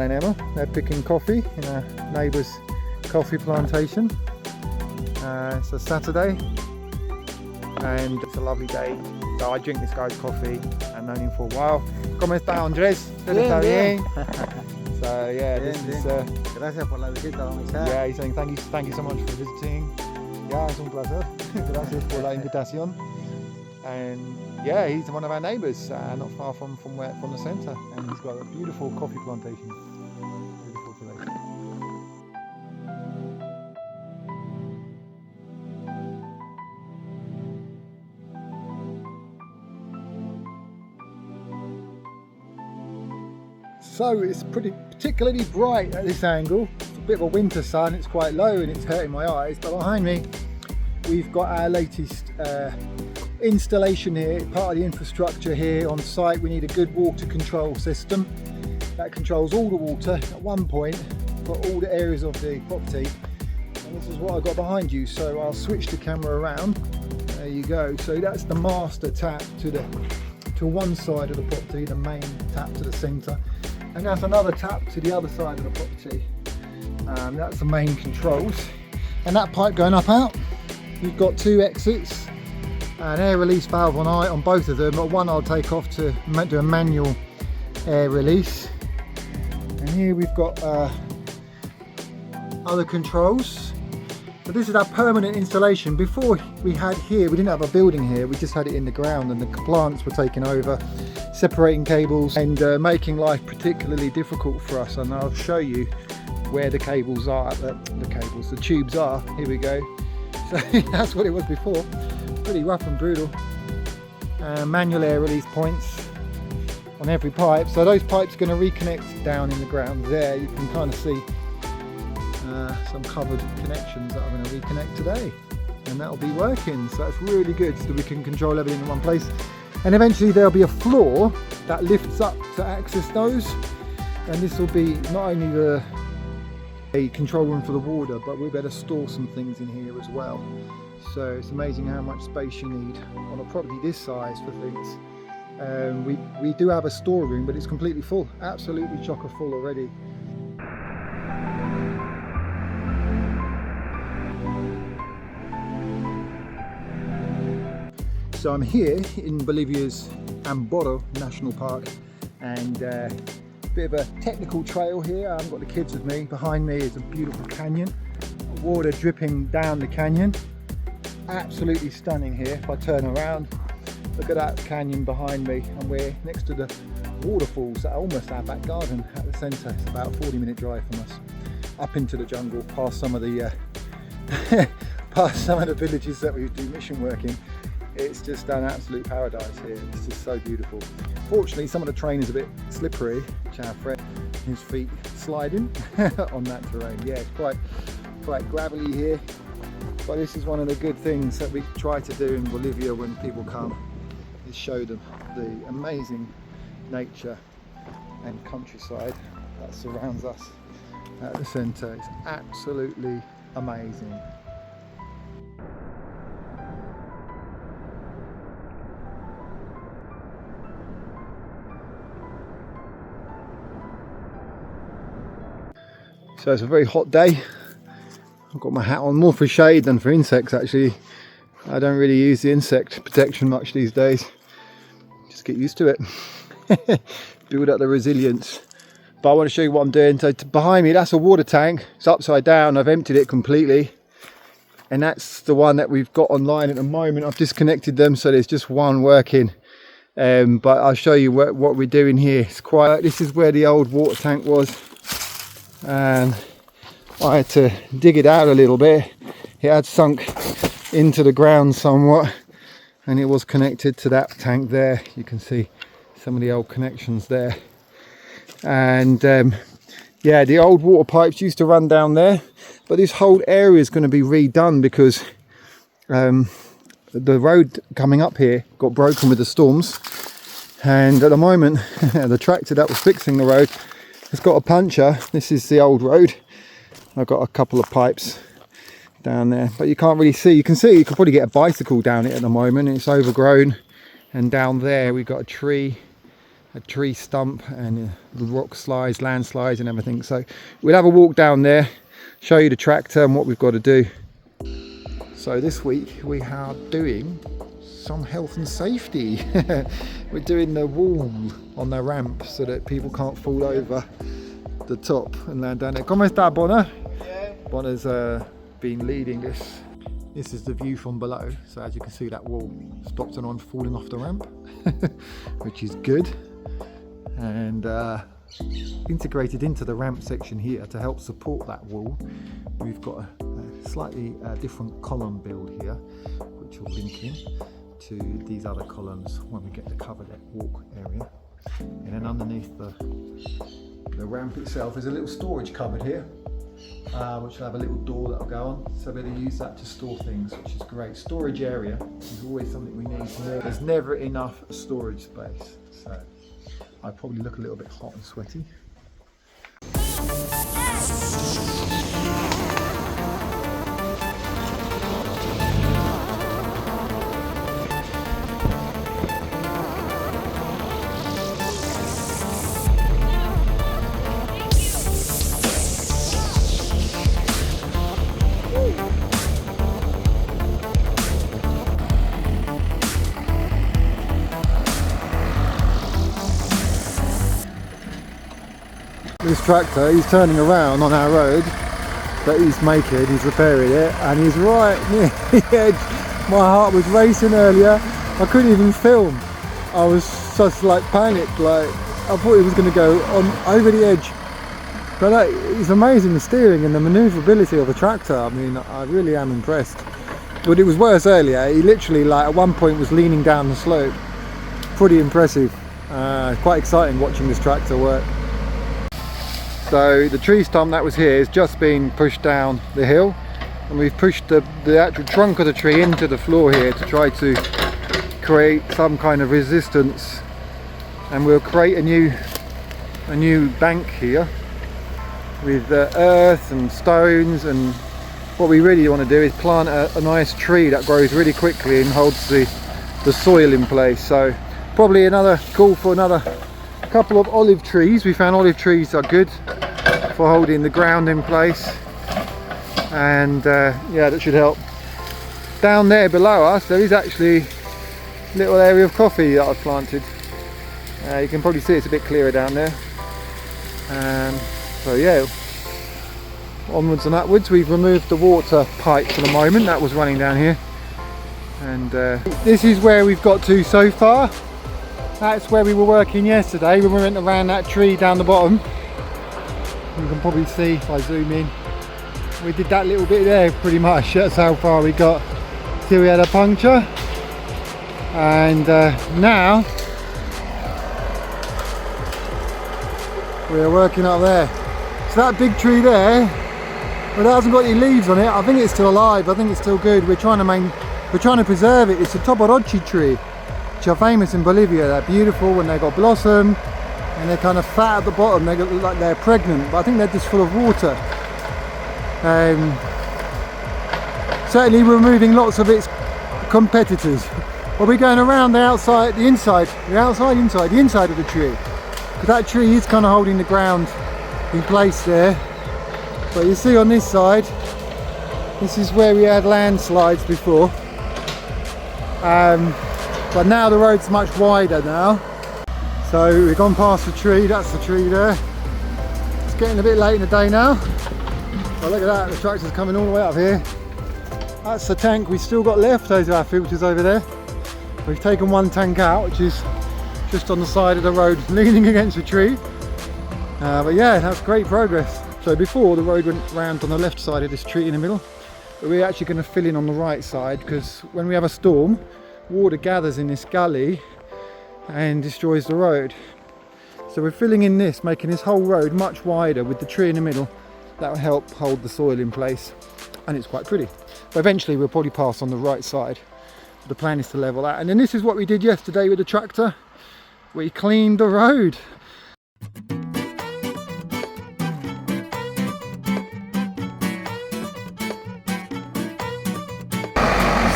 Dan and Emma. They're picking coffee in a neighbour's coffee plantation. It's a Saturday and it's a lovely day. So I drink this guy's coffee. I've known him for a while. ¿Cómo está, Andrés? ¿Todo está bien? So yeah, this is. Gracias por la visita, don Isaac. Yeah, he's saying thank you so much for visiting. Yeah, es un placer. Gracias por la invitación. And yeah, he's one of our neighbours, not far from the centre, and he's got a beautiful coffee plantation. Beautiful place. So it's particularly bright at this angle. It's a bit of a winter sun, it's quite low and it's hurting my eyes, but behind me we've got our latest installation here, part of the infrastructure here on site. We need a good water control system that controls all the water at one point for all the areas of the property, and this is what I've got behind you. So I'll switch the camera around. There you go. So that's the master tap to one side of the property, the main tap to the centre, and that's another tap to the other side of the property. That's the main controls, and that pipe going up out, we've got two exits, an air release valve on both of them, but one I'll take off to do a manual air release. And here we've got other controls. So this is our permanent installation. Before we didn't have a building here, we just had it in the ground, and the plants were taking over, separating cables and making life particularly difficult for us. And I'll show you where the cables are, the tubes are. Here we go. So that's what it was before. Pretty rough and brutal. Manual air release points on every pipe. So those pipes are going to reconnect down in the ground there. You can kind of see some covered connections that I'm going to reconnect today, and that'll be working. So that's really good, so we can control everything in one place. And eventually there'll be a floor that lifts up to access those, and this will be not only a control room for the water, but we'll be able to store some things in here as well. So it's amazing how much space you need on a property this size for things. We do have a storeroom, but it's completely full, absolutely chocker full already. So I'm here in Bolivia's Amboro National Park, and a bit of a technical trail here. I haven't got the kids with me. Behind me is a beautiful canyon, water dripping down the canyon. Absolutely stunning here. If I turn around, look at that canyon behind me, and we're next to the waterfalls that are almost our back garden at the centre. It's about a 40-minute drive from us, up into the jungle, past some of the past some of the villages that we do mission work in. It's just an absolute paradise here. It's just so beautiful. Fortunately, some of the terrain is a bit slippery, which our friend, his feet sliding on that terrain. Yeah, it's quite gravelly here. But this is one of the good things that we try to do in Bolivia when people come, is show them the amazing nature and countryside that surrounds us at the centre. It's absolutely amazing. So it's a very hot day. I've got my hat on, more for shade than for insects actually. I don't really use the insect protection much these days. Just get used to it. Build up the resilience. But I want to show you what I'm doing. So behind me, that's a water tank. It's upside down. I've emptied it completely. And that's the one that we've got online at the moment. I've disconnected them, so there's just one working. But I'll show you what we're doing here. It's quite. This is where the old water tank was. And I had to dig it out a little bit. It had sunk into the ground somewhat, and it was connected to that tank there. You can see some of the old connections there. And yeah, the old water pipes used to run down there, but this whole area is going to be redone because the road coming up here got broken with the storms, and at the moment the tractor that was fixing the road has got a puncture. This is the old road. I've got a couple of pipes down there, but you can't really see. You can see you could probably get a bicycle down it at the moment. It's overgrown, and down there we've got a tree a tree stump and the rock slides, landslides and everything. So we'll have a walk down there, show you the tractor and what we've got to do. So this week we are doing some health and safety. We're doing the wall on the ramp so that people can't fall over the top and land down there. ¿Cómo está, Bonner? Yeah. Bonner's been leading this. This is the view from below. So as you can see, that wall stops anyone falling off the ramp, which is good. And integrated into the ramp section here to help support that wall, we've got a slightly different column build here, which will link in to these other columns when we get the covered walk area. And then underneath the ramp itself is a little storage cupboard here, which will have a little door that will go on, so we're going to use that to store things, which is great. Storage area is always something we need. There's never enough storage space, so I probably look a little bit hot and sweaty. This tractor, he's turning around on our road that he's making, he's repairing it, and he's right near the edge. My heart was racing earlier, I couldn't even film. I was just like panicked, like I thought he was going to go on over the edge. But it's amazing, the steering and the manoeuvrability of the tractor. I mean, I really am impressed. But it was worse earlier, he literally like at one point was leaning down the slope. Pretty impressive, quite exciting watching this tractor work. So the tree stump that was here has just been pushed down the hill, and we've pushed the actual trunk of the tree into the floor here to try to create some kind of resistance, and we'll create a new bank here with earth and stones, and what we really want to do is plant a nice tree that grows really quickly and holds the soil in place. So probably another call for another couple of olive trees. We found olive trees are good for holding the ground in place, and yeah, that should help. Down there below us there is actually a little area of coffee that I've planted. You can probably see it's a bit clearer down there. So yeah, onwards and upwards. We've removed the water pipe for the moment that was running down here, and this is where we've got to so far. That's where we were working yesterday when we went around that tree down the bottom. You can probably see if I zoom in. We did that little bit there pretty much. That's how far we got till we had a puncture. And now we're working up there. So that big tree there, but that hasn't got any leaves on it. I think it's still alive. I think it's still good. We're trying to preserve it. It's a toporochi tree, which are famous in Bolivia. They're beautiful when they got blossom, and they're kind of fat at the bottom. They look like they're pregnant, but I think they're just full of water. Certainly we're removing lots of its competitors. Well, we're going around the outside, the inside of the tree, because that tree is kind of holding the ground in place there. But you see on this side, this is where we had landslides before. But now the road's much wider now. So we've gone past the tree, that's the tree there. It's getting a bit late in the day now. Oh, look at that, the tractor's coming all the way up here. That's the tank we've still got left, those are our filters over there. We've taken one tank out, which is just on the side of the road, leaning against a tree. But yeah, that's great progress. So before, the road went round on the left side of this tree in the middle. But we're actually going to fill in on the right side, because when we have a storm, water gathers in this gully and destroys the road. So we're filling in this, making this whole road much wider with the tree in the middle. That will help hold the soil in place, and it's quite pretty. But eventually we'll probably pass on the right side. The plan is to level that. And then this is what we did yesterday with the tractor. We cleaned the road.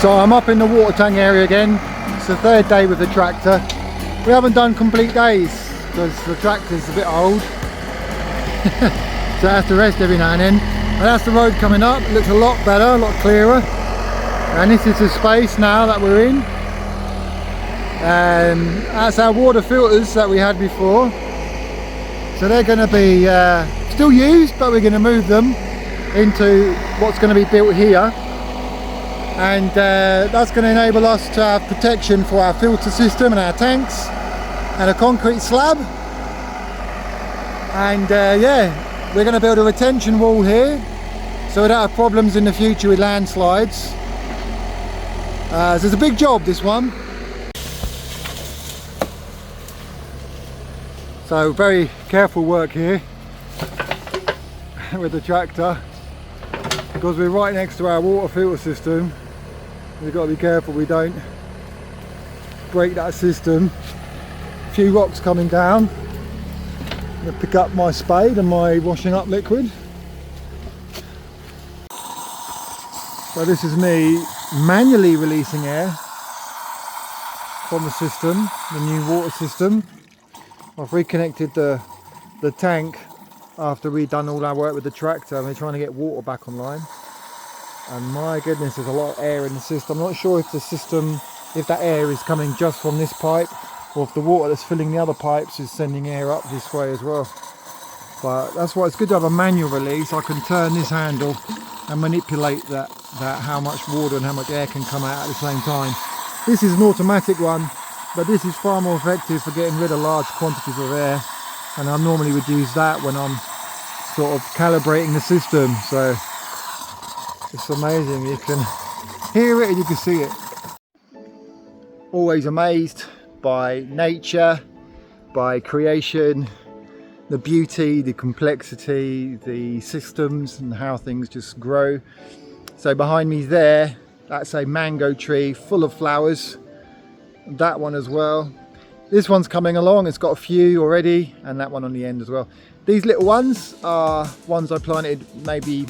So I'm up in the water tank area again. It's the third day with the tractor. We haven't done complete days. because the tractor's a bit old. So I have to rest every now and then. And that's the road coming up. It looks a lot better, a lot clearer. And this is the space now that we're in. That's our water filters that we had before. So they're going to be still used, but we're going to move them into what's going to be built here. And that's going to enable us to have protection for our filter system and our tanks and a concrete slab. And yeah, we're going to build a retention wall here so we don't have problems in the future with landslides. So it's a big job, this one. So very careful work here with the tractor, because we're right next to our water filter system. We've got to be careful we don't break that system. A few rocks coming down. I'm going to pick up my spade and my washing up liquid. So this is me manually releasing air from the system, the new water system. I've reconnected the tank after we've done all our work with the tractor, and we're trying to get water back online. And my goodness, there's a lot of air in the system. I'm not sure if the system, if that air is coming just from this pipe, or if the water that's filling the other pipes is sending air up this way as well. But that's why it's good to have a manual release. I can turn this handle and manipulate that how much water and how much air can come out at the same time. This is an automatic one, but this is far more effective for getting rid of large quantities of air, and I normally would use that when I'm sort of calibrating the system. So it's amazing, you can hear it and you can see it. Always amazed by nature, by creation, the beauty, the complexity, the systems and how things just grow. So behind me there, that's a mango tree full of flowers. That one as well. This one's coming along, it's got a few already, and that one on the end as well. These little ones are ones I planted maybe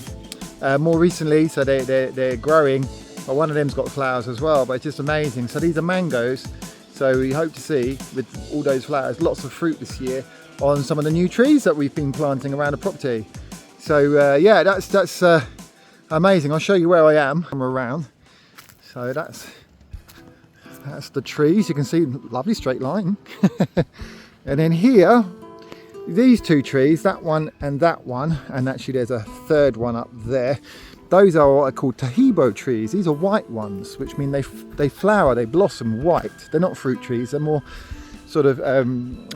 more recently, so they're growing, but one of them's got flowers as well. But it's just amazing. So these are mangoes, so we hope to see, with all those flowers, lots of fruit this year on some of the new trees that we've been planting around the property. So yeah, that's amazing. I'll show you where I am. I'm around. So that's the trees. You can see lovely straight line. And then here, these two trees, that one, and actually there's a third one up there. Those are what are called tahibo trees. These are white ones, which mean they flower, they blossom white. They're not fruit trees, they're more sort of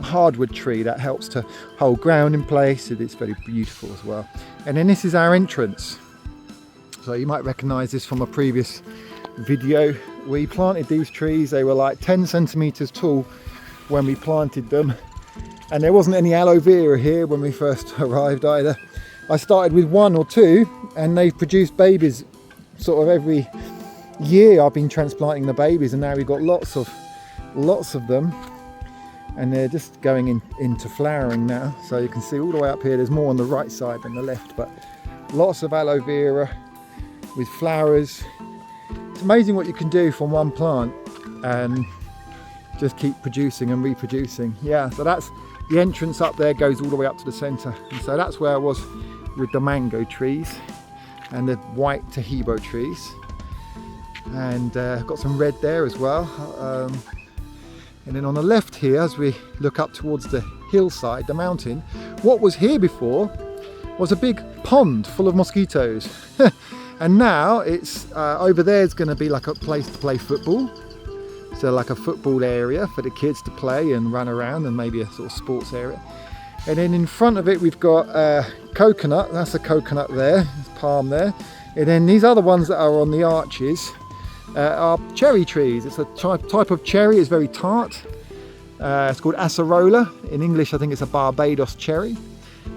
hardwood tree that helps to hold ground in place. It's very beautiful as well. And then this is our entrance. So you might recognize this from a previous video. We planted these trees, they were like 10 centimeters tall when we planted them, and there wasn't any aloe vera here when we first arrived either. I started with 1 or 2, and they've produced babies sort of every year. I've been transplanting the babies, and now we've got lots of them, and they're just going into flowering now. So you can see all the way up here, there's more on the right side than the left, but lots of aloe vera with flowers. It's amazing what you can do from one plant and just keep producing and reproducing. Yeah, so that's the entrance up there, goes all the way up to the center. And so that's where I was with the mango trees and the white tahibo trees. And got some red there as well. And then on the left here, as we look up towards the hillside, the mountain, what was here before was a big pond full of mosquitoes. And now it's over there is going to be like a place to play football. So like a football area for the kids to play and run around, and maybe a sort of sports area. And then in front of it we've got coconut. That's a coconut there, palm there. And then these other ones that are on the arches are cherry trees. It's a type of cherry. It's very tart. It's called acerola. In English I think it's a Barbados cherry.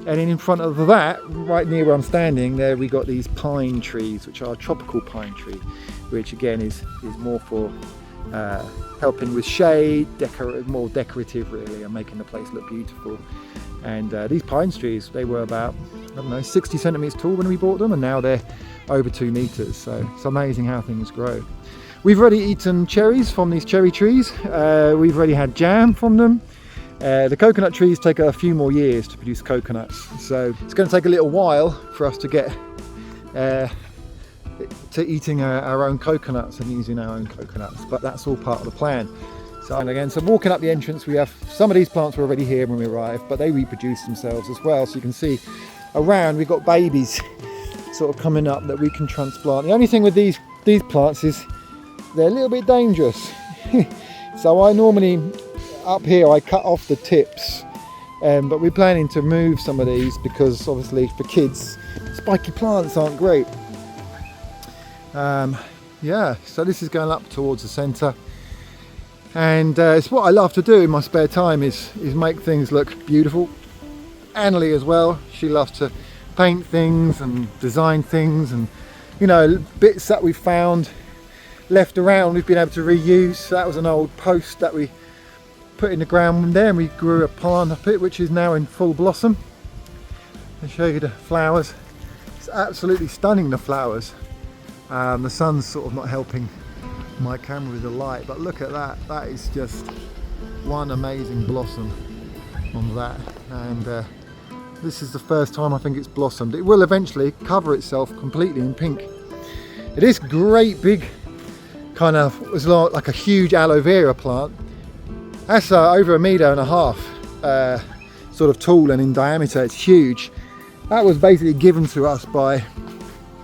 And then in front of that, right near where I'm standing, there we got these pine trees, which are a tropical pine tree, which again is more for helping with shade, more decorative really, and making the place look beautiful. And these pine trees, they were about, I don't know, 60 centimeters tall when we bought them, and now they're over 2 meters. So it's amazing how things grow. We've already eaten cherries from these cherry trees. We've already had jam from them. The coconut trees take a few more years to produce coconuts, so it's going to take a little while for us to get to eating our own coconuts and using our own coconuts, but that's all part of the plan. So, and again, so walking up the entrance, we have some of these plants were already here when we arrived, but they reproduce themselves as well. So you can see around we've got babies sort of coming up that we can transplant. The only thing with these plants is they're a little bit dangerous. So I normally, up here, I cut off the tips, but we're planning to move some of these because obviously for kids, spiky plants aren't great. Yeah, so this is going up towards the centre, and it's what I love to do in my spare time is make things look beautiful. Annalie as well, she loves to paint things and design things, and you know, bits that we found left around we've been able to reuse. So that was an old post that we put in the ground there, and we grew a plant up it which is now in full blossom. I'll show you the flowers. It's absolutely stunning, the flowers. The sun's sort of not helping my camera with the light, but look at that. That is just one amazing blossom on that, and this is the first time I think it's blossomed. It will eventually cover itself completely in pink. It is great big, kind of, it was like a huge aloe vera plant. That's over 1.5 meters, sort of tall and in diameter. It's huge. That was basically given to us by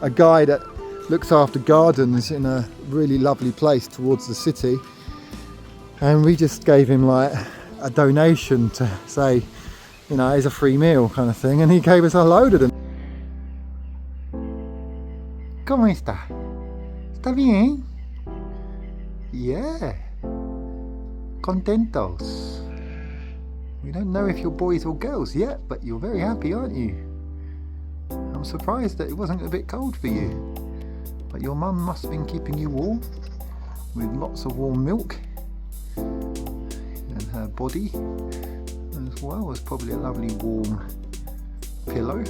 a guy that looks after gardens in a really lovely place towards the city, and we just gave him like a donation to say, you know, it's a free meal kind of thing, and he gave us a load of them. ¿Cómo está? ¿Está bien? Yeah. Contentos. We don't know if you're boys or girls yet, but you're very happy, aren't you? I'm surprised that it wasn't a bit cold for you. But your mum must have been keeping you warm with lots of warm milk, and her body as well was probably a lovely warm pillow.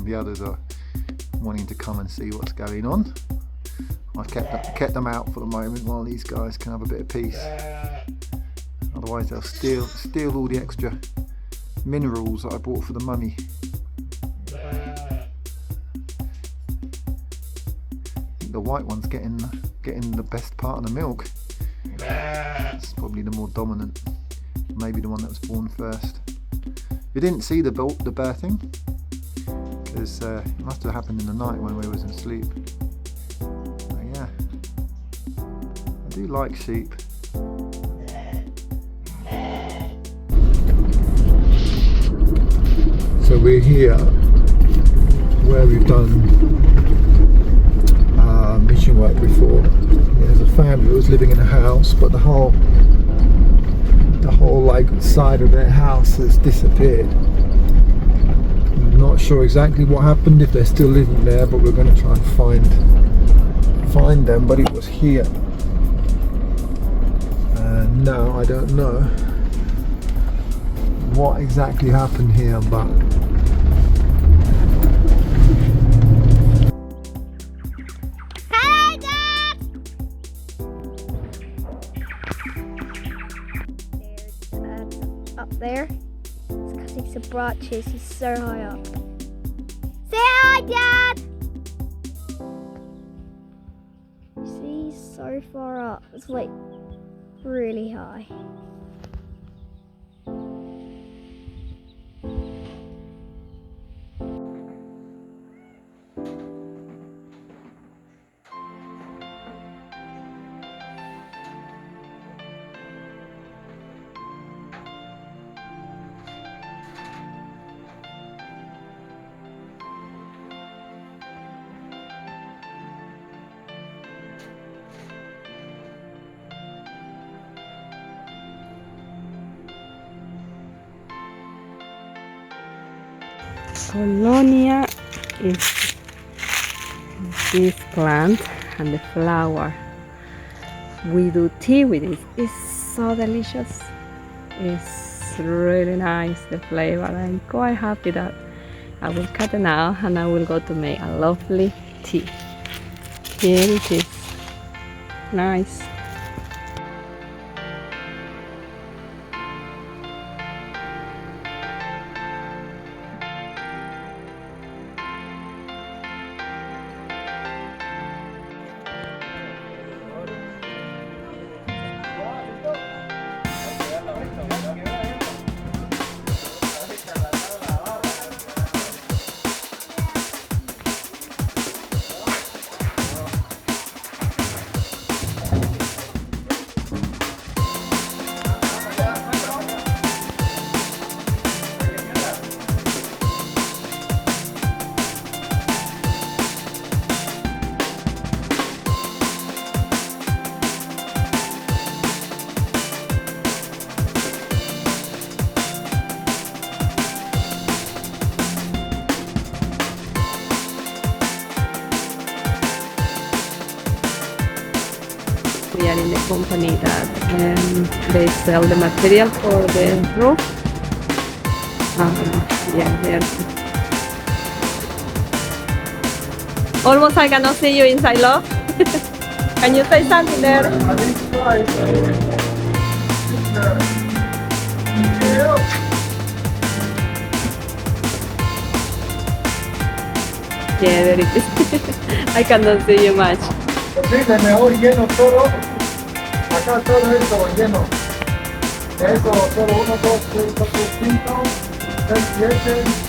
The others are wanting to come and see what's going on. I've kept them out for the moment while these guys can have a bit of peace. Otherwise they'll steal all the extra minerals that I bought for the mummy. The white one's getting the best part of the milk. It's probably the more dominant, maybe the one that was born first. We didn't see the birthing because it must have happened in the night when we was asleep. But yeah, I do like sheep. So we're here where we've done mission work before. There's a family who was living in a house, but the whole like side of their house has disappeared. I'm not sure exactly what happened, if they're still living there, but we're going to try and find them. But it was here. No, I don't know what exactly happened here, but there. It's because it's a branches. He's so high up. Say hi, Dad! See, he's so far up. It's like really high. Colonia is this plant and the flower. We do tea with it. It's so delicious. It's really nice, the flavor. I'm quite happy that I will cut it now and I will go to make a lovely tea. Here it is. Nice. We are in the company that they sell the material for the roof. Yeah, they're almost I cannot see you inside, love. Can you say something there? Yeah, there it is. I cannot see you much. Posible, mejor lleno todo. Acá todo esto lleno. Eso, solo 1, 2, 3, 4, 5, 6, 7.